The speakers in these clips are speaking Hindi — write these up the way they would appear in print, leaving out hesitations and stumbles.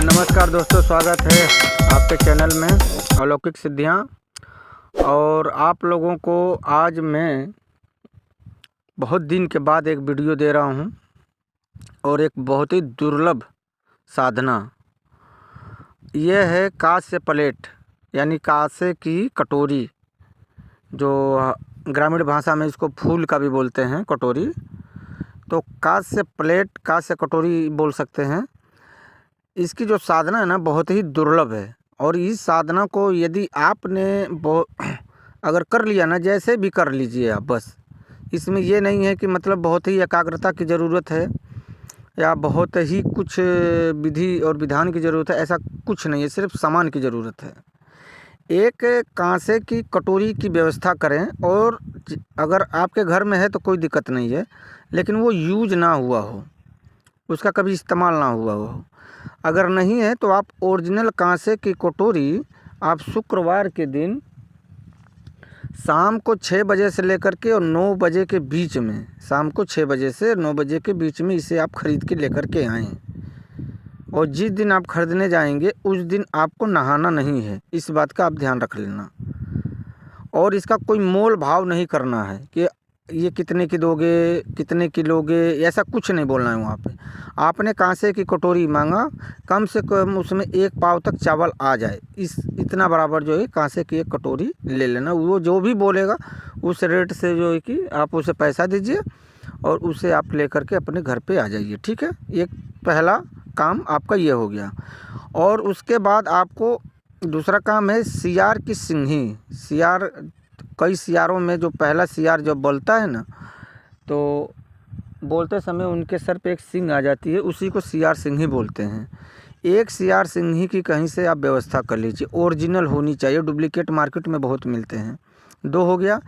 नमस्कार दोस्तों, स्वागत है आपके चैनल में अलौकिक सिद्धियाँ। और आप लोगों को आज मैं बहुत दिन के बाद एक वीडियो दे रहा हूँ और एक बहुत ही दुर्लभ साधना। यह है कांस्य प्लेट यानी कांसे की कटोरी, जो ग्रामीण भाषा में इसको फूल का भी बोलते हैं, कटोरी। तो कांस्य प्लेट, कांस्य कटोरी बोल सकते हैं। इसकी जो साधना है ना, बहुत ही दुर्लभ है। और इस साधना को यदि आपने अगर कर लिया ना, जैसे भी कर लीजिए आप, बस इसमें ये नहीं है कि मतलब बहुत ही एकाग्रता की ज़रूरत है या बहुत ही कुछ विधि और विधान की ज़रूरत है, ऐसा कुछ नहीं है। सिर्फ सामान की ज़रूरत है। एक कांसे की कटोरी की व्यवस्था करें, और अगर आपके घर में है तो कोई दिक्कत नहीं है, लेकिन वो यूज ना हुआ हो, उसका कभी इस्तेमाल ना हुआ हो। अगर नहीं है तो आप ओरिजिनल कांसे की कटोरी आप शुक्रवार के दिन शाम को 6 बजे से लेकर के और 9 बजे के बीच में, शाम को 6 बजे से 9 बजे के बीच में इसे आप ख़रीद के लेकर के आएँ। और जिस दिन आप ख़रीदने जाएंगे उस दिन आपको नहाना नहीं है, इस बात का आप ध्यान रख लेना। और इसका कोई मोल भाव नहीं करना है कि ये कितने की दोगे, कितने की लोगे, ऐसा कुछ नहीं बोलना है वहाँ पे। आपने कांसे की कटोरी मांगा, कम से कम उसमें 1 पाव तक चावल आ जाए, इतना बराबर जो है कांसे की एक कटोरी ले लेना। वो जो भी बोलेगा उस रेट से जो है कि आप उसे पैसा दीजिए और उसे आप लेकर के अपने घर पे आ जाइए, ठीक है। एक पहला काम आपका ये हो गया। और उसके बाद आपको दूसरा काम है सियार की सिंघी। सियार, कई सियारों में जो पहला सियार जब बोलता है ना, तो बोलते समय उनके सर पे एक सींग आ जाती है, उसी को सियार सिंघी बोलते हैं। एक सियार सिंघी की कहीं से आप व्यवस्था कर लीजिए, ओरिजिनल होनी चाहिए, डुप्लीकेट मार्केट में बहुत मिलते हैं। 2 हो गया।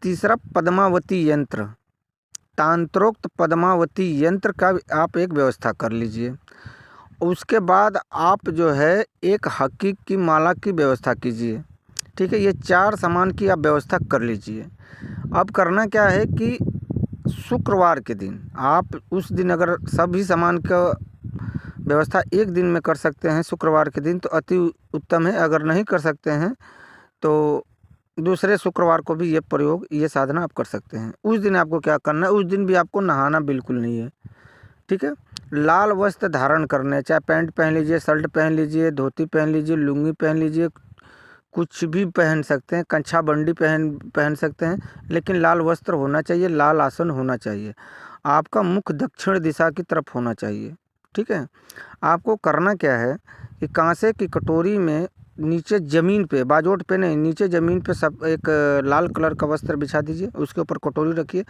तीसरा पद्मावती यंत्र, तांत्रोक्त पद्मावती यंत्र का आप एक व्यवस्था कर लीजिए। उसके बाद आप जो है एक हकीक की माला की व्यवस्था कीजिए, ठीक है। ये 4 सामान की आप व्यवस्था कर लीजिए। अब करना क्या है कि शुक्रवार के दिन आप, उस दिन अगर सभी सामान का व्यवस्था एक दिन में कर सकते हैं शुक्रवार के दिन, तो अति उत्तम है। अगर नहीं कर सकते हैं तो दूसरे शुक्रवार को भी ये प्रयोग, ये साधना आप कर सकते हैं। उस दिन आपको क्या करना है, उस दिन भी आपको नहाना बिल्कुल नहीं है, ठीक है। लाल वस्त्र धारण करने, चाहे पैंट पहन लीजिए, शर्ट पहन लीजिए, धोती पहन लीजिए, लुंगी पहन लीजिए, कुछ भी पहन सकते हैं, कच्छा बंडी पहन सकते हैं, लेकिन लाल वस्त्र होना चाहिए, लाल आसन होना चाहिए। आपका मुख दक्षिण दिशा की तरफ होना चाहिए, ठीक है। आपको करना क्या है कि कांसे की कटोरी में नीचे ज़मीन पे, बाजोट पे नहीं, नीचे ज़मीन पे सब एक लाल कलर का वस्त्र बिछा दीजिए, उसके ऊपर कटोरी रखिए।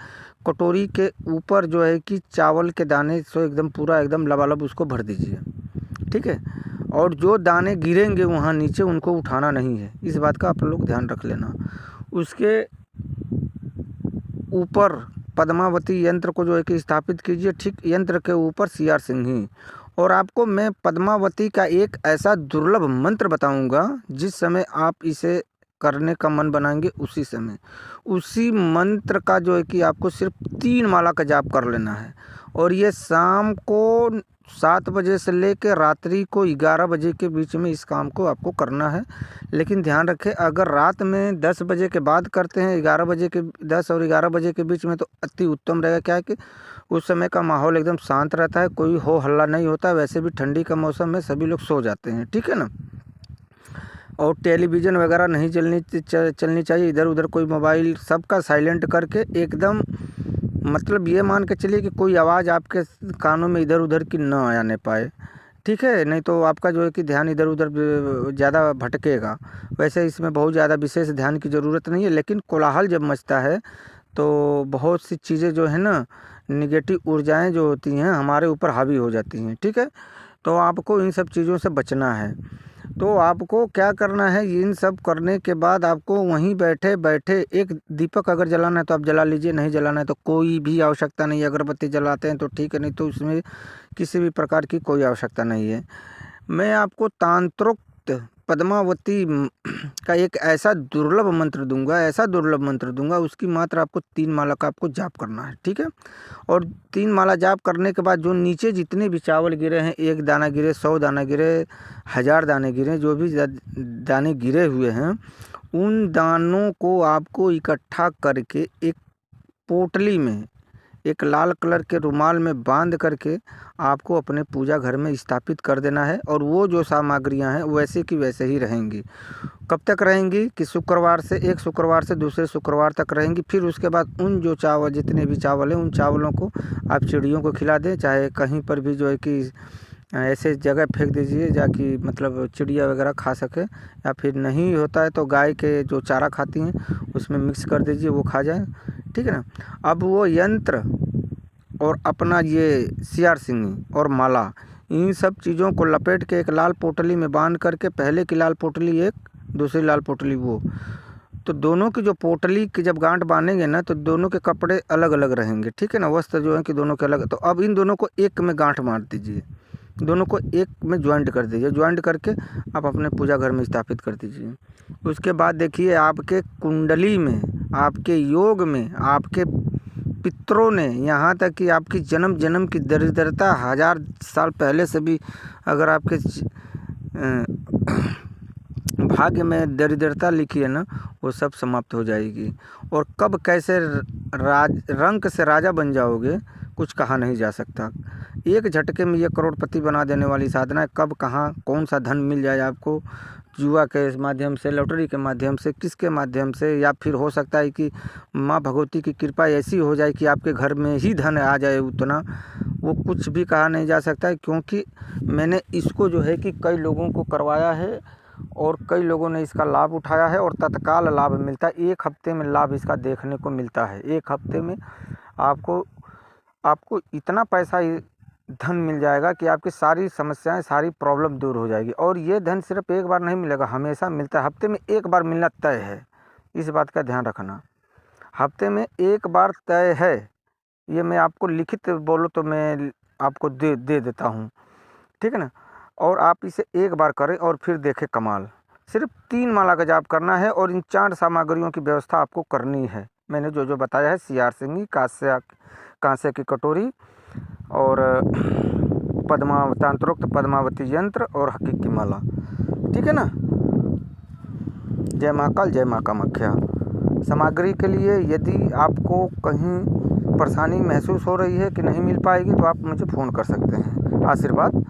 कटोरी के ऊपर जो है कि चावल के दाने सो एकदम पूरा एकदम लबालब उसको भर दीजिए, ठीक है। और जो दाने गिरेंगे वहाँ नीचे, उनको उठाना नहीं है, इस बात का आप लोग ध्यान रख लेना। उसके ऊपर पद्मावती यंत्र को जो है कि स्थापित कीजिए, ठीक यंत्र के ऊपर सियार सिंघी। और आपको मैं पद्मावती का एक ऐसा दुर्लभ मंत्र बताऊंगा, जिस समय आप इसे करने का मन बनाएंगे उसी मंत्र का जो है कि आपको सिर्फ 3 माला का जाप कर लेना है। और ये शाम को 7 बजे से लेकर रात्रि को 11 बजे के बीच में इस काम को आपको करना है। लेकिन ध्यान रखें, अगर रात में 10 बजे के बाद करते हैं, 11 बजे के 10 और 11 बजे के बीच में, तो अति उत्तम रहेगा। क्या है कि उस समय का माहौल एकदम शांत रहता है, कोई हो हल्ला नहीं होता। वैसे भी ठंडी का मौसम है, सभी लोग सो जाते हैं, ठीक है ना। और टेलीविज़न वगैरह नहीं चलनी चाहिए, इधर उधर कोई मोबाइल, सबका साइलेंट करके एकदम, मतलब ये मान के चलिए कि कोई आवाज़ आपके कानों में इधर उधर की ना आने पाए, ठीक है। नहीं तो आपका जो है कि ध्यान इधर उधर ज़्यादा भटकेगा। वैसे इसमें बहुत ज़्यादा विशेष ध्यान की ज़रूरत नहीं है, लेकिन कोलाहल जब मचता है तो बहुत सी चीज़ें जो है ना, निगेटिव ऊर्जाएं जो होती हैं हमारे ऊपर हावी हो जाती हैं, ठीक है। तो आपको इन सब चीज़ों से बचना है। तो आपको क्या करना है, इन सब करने के बाद आपको वहीं बैठे बैठे एक दीपक अगर जलाना है तो आप जला लीजिए, नहीं जलाना है तो कोई भी आवश्यकता नहीं है। अगरबत्ती जलाते हैं तो ठीक है, नहीं तो उसमें किसी भी प्रकार की कोई आवश्यकता नहीं है। मैं आपको तांत्रोक्त पद्मावती का एक ऐसा दुर्लभ मंत्र दूंगा, ऐसा दुर्लभ मंत्र दूंगा, उसकी मात्र आपको 3 माला का आपको जाप करना है, ठीक है। और 3 माला जाप करने के बाद जो नीचे जितने भी चावल गिरे हैं, 1 दाना गिरे, 100 दाना गिरे, 1000 दाने गिरे, जो भी दाने गिरे हुए हैं, उन दानों को आपको इकट्ठा करके एक पोटली में, एक लाल कलर के रुमाल में बांध करके आपको अपने पूजा घर में स्थापित कर देना है। और वो जो सामग्रियां हैं वैसे की वैसे ही रहेंगी। कब तक रहेंगी कि शुक्रवार से, एक शुक्रवार से दूसरे शुक्रवार तक रहेंगी। फिर उसके बाद उन जो चावल, जितने भी चावल हैं, उन चावलों को आप चिड़ियों को खिला दें, चाहे कहीं पर भी जो है कि ऐसे जगह फेंक दीजिए जाकि मतलब चिड़िया वगैरह खा सके, या फिर नहीं होता है तो गाय के जो चारा खाती हैं उसमें मिक्स कर दीजिए, वो खा जाए, ठीक है ना। अब वो यंत्र और अपना ये सियार सिंगी और माला, इन सब चीज़ों को लपेट के एक लाल पोटली में बांध करके, पहले की लाल पोटली एक, दूसरी लाल पोटली वो, तो दोनों की जो पोटली की जब गांठ बांधेंगे ना तो दोनों के कपड़े अलग अलग रहेंगे, ठीक है ना। वस्त्र जो है कि दोनों के अलग। तो अब इन दोनों को एक में गांठ मार दीजिए, दोनों को एक में ज्वाइंट कर दीजिए, ज्वाइंट करके आप अपने पूजा घर में स्थापित कर दीजिए। उसके बाद देखिए आपके कुंडली में, आपके योग में, आपके पितरों ने, यहाँ तक कि आपकी जन्म जन्म की दरिद्रता 1000 साल पहले से भी अगर आपके भाग्य में दरिद्रता लिखी है ना, वो सब समाप्त हो जाएगी। और कब कैसे रंक से राजा बन जाओगे कुछ कहा नहीं जा सकता। एक झटके में ये करोड़पति बना देने वाली साधना है। कब कहाँ कौन सा धन मिल जाए आपको, जुआ के माध्यम से, लॉटरी के माध्यम से, किसके माध्यम से, या फिर हो सकता है कि माँ भगवती की कृपा ऐसी हो जाए कि आपके घर में ही धन आ जाए उतना, वो कुछ भी कहा नहीं जा सकता है। क्योंकि मैंने इसको जो है कि कई लोगों को करवाया है और कई लोगों ने इसका लाभ उठाया है और तत्काल लाभ मिलता है। 1 हफ्ते में लाभ इसका देखने को मिलता है। 1 हफ्ते में आपको इतना पैसा धन मिल जाएगा कि आपकी सारी समस्याएं, सारी प्रॉब्लम दूर हो जाएगी। और ये धन सिर्फ एक बार नहीं मिलेगा, हमेशा मिलता है। हफ्ते में 1 बार मिलना तय है, इस बात का ध्यान रखना। हफ्ते में 1 बार तय है, ये मैं आपको लिखित बोलो तो मैं आपको दे देता हूँ, ठीक है ना। और आप इसे 1 बार करें और फिर देखें कमाल। सिर्फ 3 माला का जाप करना है और इन 4 सामग्रियों की व्यवस्था आपको करनी है। मैंने जो जो बताया है, सियार सिंगी, कांसे की कटोरी और तंत्रोक्त पद्मावती यंत्र और हकीक की माला, ठीक है ना। जय महाकाल, जय माँ कामाख्या। सामग्री के लिए यदि आपको कहीं परेशानी महसूस हो रही है कि नहीं मिल पाएगी तो आप मुझे फ़ोन कर सकते हैं। आशीर्वाद।